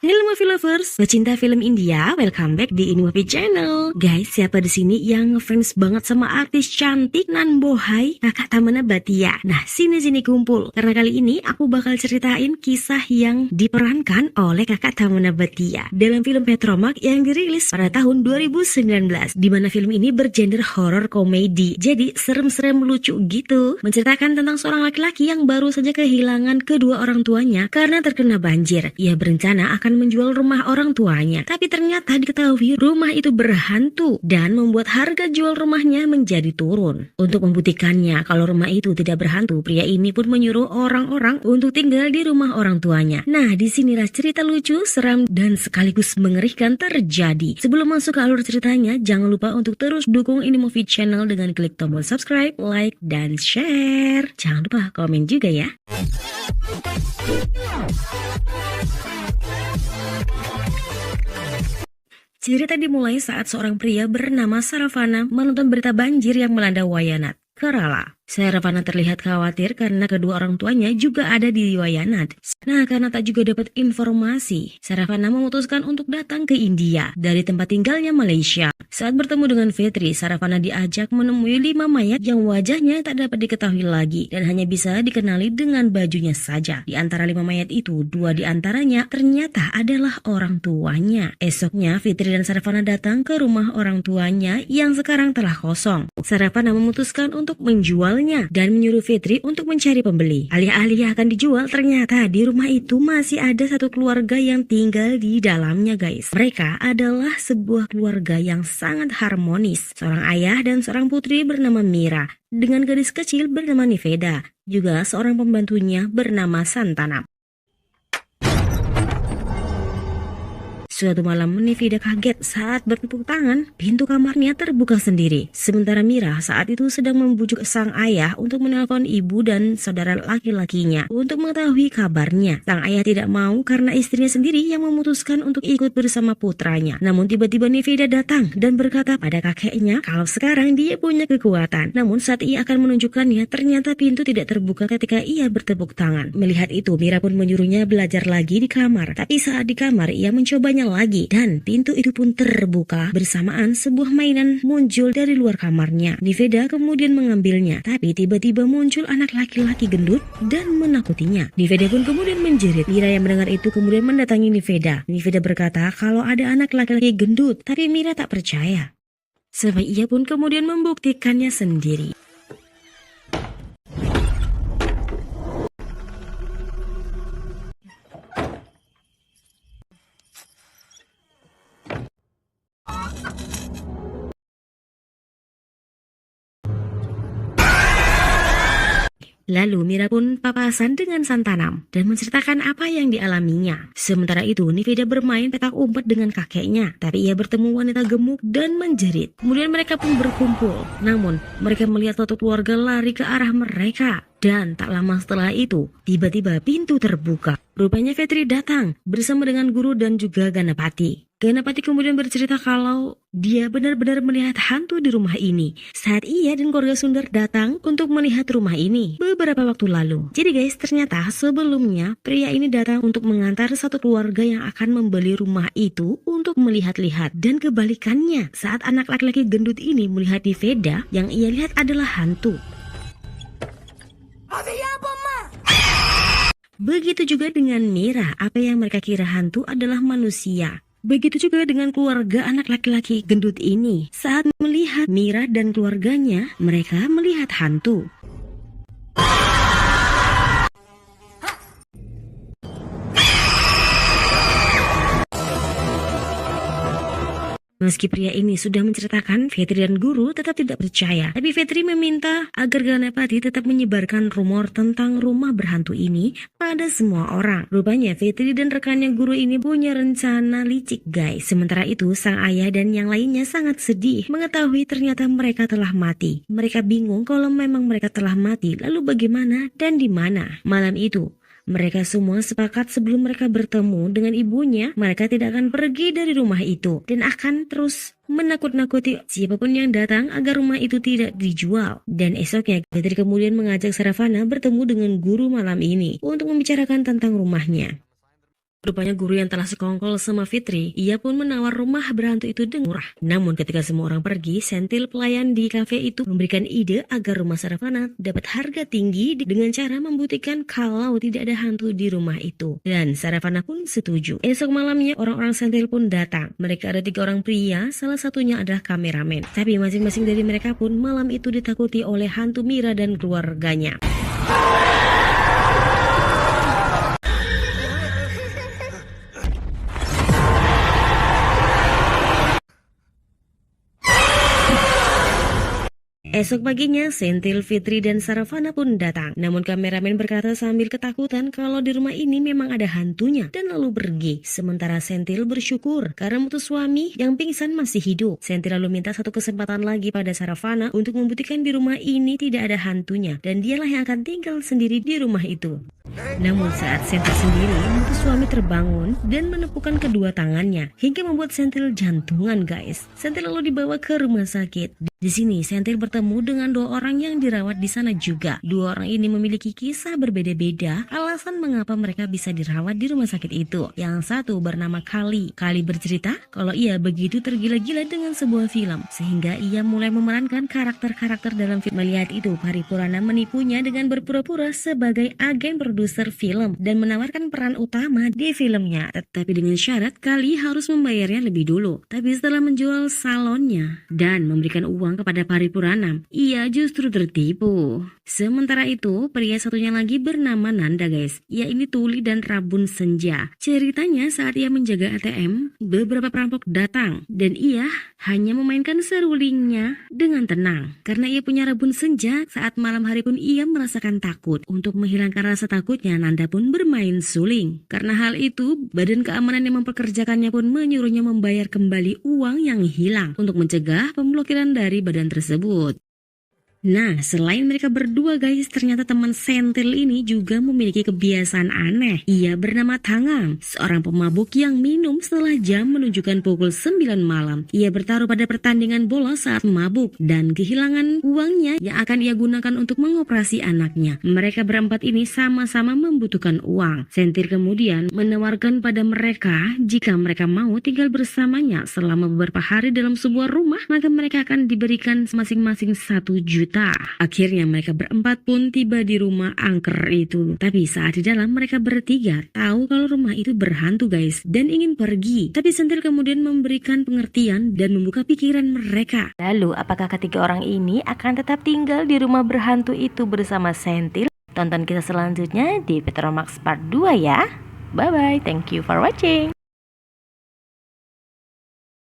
Halo movie lovers, pecinta film India, welcome back di Ini Movie Channel. Guys, siapa di sini yang ngefans banget sama artis cantik nan bohai Kakak Tamana Bhatia? Nah, sini kumpul. Karena kali ini aku bakal ceritain kisah yang diperankan oleh Kakak Tamana Bhatia dalam film Petromak yang dirilis pada tahun 2019. Di mana film ini bergenre horror komedi. Jadi serem-serem lucu gitu. Menceritakan tentang seorang laki-laki yang baru saja kehilangan kedua orang tuanya karena terkena banjir. Ia berencana akan menjual rumah orang tuanya, tapi ternyata diketahui rumah itu berhantu dan membuat harga jual rumahnya menjadi turun. Untuk membuktikannya kalau rumah itu tidak berhantu, pria ini pun menyuruh orang-orang untuk tinggal di rumah orang tuanya. Nah, disinilah cerita lucu, seram, dan sekaligus mengerikan terjadi. Sebelum masuk ke alur ceritanya, jangan lupa untuk terus dukung Ini Movie Channel dengan klik tombol subscribe, like, dan share. Jangan lupa komen juga ya. Cerita dimulai saat seorang pria bernama Saravana menonton berita banjir yang melanda Wayanad, Kerala. Saravana terlihat khawatir karena kedua orang tuanya juga ada di Wayanad. Nah, karena tak juga dapat informasi, Saravana memutuskan untuk datang ke India dari tempat tinggalnya Malaysia. Saat bertemu dengan Vetri, Saravana diajak menemui 5 mayat yang wajahnya tak dapat diketahui lagi dan hanya bisa dikenali dengan bajunya saja. Di antara 5 mayat itu, 2 di antaranya ternyata adalah orang tuanya. Esoknya, Vetri dan Saravana datang ke rumah orang tuanya yang sekarang telah kosong. Saravana memutuskan untuk menjual dan menyuruh Vetri untuk mencari pembeli. Alih-alih akan dijual, ternyata di rumah itu masih ada satu keluarga yang tinggal di dalamnya, guys. Mereka adalah sebuah keluarga yang sangat harmonis. Seorang ayah dan seorang putri bernama Mira, dengan gadis kecil bernama Niveda, juga seorang pembantunya bernama Santana. Suatu malam, Niveda kaget saat bertepuk tangan, pintu kamarnya terbuka sendiri. Sementara Mira saat itu sedang membujuk sang ayah untuk menelpon ibu dan saudara laki-lakinya untuk mengetahui kabarnya. Sang ayah tidak mau karena istrinya sendiri yang memutuskan untuk ikut bersama putranya. Namun tiba-tiba Niveda datang dan berkata pada kakeknya kalau sekarang dia punya kekuatan. Namun saat ia akan menunjukkannya, ternyata pintu tidak terbuka ketika ia bertepuk tangan. Melihat itu, Mira pun menyuruhnya belajar lagi di kamar. Tapi saat di kamar, ia mencobanya lagi dan pintu itu pun terbuka. Bersamaan sebuah mainan muncul dari luar kamarnya. Niveda kemudian mengambilnya, tapi tiba-tiba muncul anak laki-laki gendut dan menakutinya. Niveda pun kemudian menjerit. Mira yang mendengar itu kemudian mendatangi Niveda. Niveda berkata kalau ada anak laki-laki gendut, tapi Mira tak percaya. Sampai ia pun kemudian membuktikannya sendiri. Lalu Mira pun papasan dengan Santanam dan menceritakan apa yang dialaminya. Sementara itu Niveda bermain petak umpet dengan kakeknya, tapi ia bertemu wanita gemuk dan menjerit. Kemudian mereka pun berkumpul. Namun mereka melihat satu keluarga lari ke arah mereka. Dan tak lama setelah itu, tiba-tiba pintu terbuka. Rupanya Vetri datang bersama dengan guru dan juga Ganapati. Ganapati kemudian bercerita kalau dia benar-benar melihat hantu di rumah ini saat ia dan keluarga Sundar datang untuk melihat rumah ini beberapa waktu lalu. Jadi guys, ternyata sebelumnya pria ini datang untuk mengantar satu keluarga yang akan membeli rumah itu untuk melihat-lihat. Dan kebalikannya, saat anak laki-laki gendut ini melihat Niveda, yang ia lihat adalah hantu. Begitu juga dengan Mira, apa yang mereka kira hantu adalah manusia. Begitu juga dengan keluarga anak laki-laki gendut ini. Saat melihat Mira dan keluarganya, mereka melihat hantu. Meski pria ini sudah menceritakan, Vetri dan guru tetap tidak percaya. Tapi Vetri meminta agar Ganapati tetap menyebarkan rumor tentang rumah berhantu ini pada semua orang. Rupanya Vetri dan rekannya guru ini punya rencana licik, guys. Sementara itu sang ayah dan yang lainnya sangat sedih mengetahui ternyata mereka telah mati. Mereka bingung kalau memang mereka telah mati, lalu bagaimana dan di mana. Malam itu mereka semua sepakat sebelum mereka bertemu dengan ibunya, mereka tidak akan pergi dari rumah itu dan akan terus menakut-nakuti siapapun yang datang agar rumah itu tidak dijual. Dan esoknya Vetri kemudian mengajak Saravana bertemu dengan guru malam ini untuk membicarakan tentang rumahnya. Rupanya guru yang telah sekongkol sama Fitri, ia pun menawar rumah berhantu itu dengan murah. Namun ketika semua orang pergi, Sentil pelayan di kafe itu memberikan ide agar rumah Saravana dapat harga tinggi dengan cara membuktikan kalau tidak ada hantu di rumah itu. Dan Saravana pun setuju. Esok malamnya orang-orang Sentil pun datang. Mereka ada 3 orang pria, salah satunya adalah kameramen. Tapi masing-masing dari mereka pun malam itu ditakuti oleh hantu Mira dan keluarganya. Esok paginya, Sentil, Fitri, dan Saravana pun datang. Namun kameramen berkata sambil ketakutan kalau di rumah ini memang ada hantunya dan lalu pergi. Sementara Sentil bersyukur karena mutu suami yang pingsan masih hidup. Sentil lalu minta satu kesempatan lagi pada Saravana untuk membuktikan di rumah ini tidak ada hantunya dan dialah yang akan tinggal sendiri di rumah itu. Namun saat Sentil sendiri, mutu suami terbangun dan menepukkan kedua tangannya hingga membuat Sentil jantungan, guys. Sentil lalu dibawa ke rumah sakit. Di sini Sentil bertemu dengan 2 orang yang dirawat di sana juga. 2 orang ini memiliki kisah berbeda-beda alasan mengapa mereka bisa dirawat di rumah sakit itu. Yang satu bernama Kali. Kali bercerita kalau ia begitu tergila-gila dengan sebuah film sehingga ia mulai memerankan karakter-karakter dalam film. Melihat itu, Paripurana menipunya dengan berpura-pura sebagai agen produser film dan menawarkan peran utama di filmnya. Tetapi dengan syarat Kali harus membayarnya lebih dulu. Tapi setelah menjual salonnya dan memberikan uang kepada Paripurana, ia justru tertipu. Sementara itu, pria satunya lagi bernama Nanda, guys. Ia ini tuli dan rabun senja. Ceritanya saat ia menjaga ATM, beberapa perampok datang dan ia hanya memainkan serulingnya dengan tenang. Karena ia punya rabun senja, saat malam hari pun ia merasakan takut. Untuk menghilangkan rasa takutnya, Nanda pun bermain suling. Karena hal itu, badan keamanan yang mempekerjakannya pun menyuruhnya membayar kembali uang yang hilang untuk mencegah pemblokiran dari badan tersebut. Nah, selain mereka berdua, guys, ternyata teman Sentil ini juga memiliki kebiasaan aneh. Ia bernama Tangang, seorang pemabuk yang minum setelah jam menunjukkan pukul 9 malam. Ia bertaruh pada pertandingan bola saat mabuk dan kehilangan uangnya yang akan ia gunakan untuk mengoperasi anaknya. Mereka berempat ini sama-sama membutuhkan uang. Sentil kemudian menawarkan pada mereka jika mereka mau tinggal bersamanya selama beberapa hari dalam sebuah rumah, maka mereka akan diberikan masing-masing 1 juta. Akhirnya mereka berempat pun tiba di rumah angker itu. Tapi saat di dalam mereka bertiga tahu kalau rumah itu berhantu, guys, dan ingin pergi. Tapi Sentil kemudian memberikan pengertian dan membuka pikiran mereka. Lalu apakah ketiga orang ini akan tetap tinggal di rumah berhantu itu bersama Sentil? Tonton kita selanjutnya di Petromax Part 2 ya. Bye bye, thank you for watching.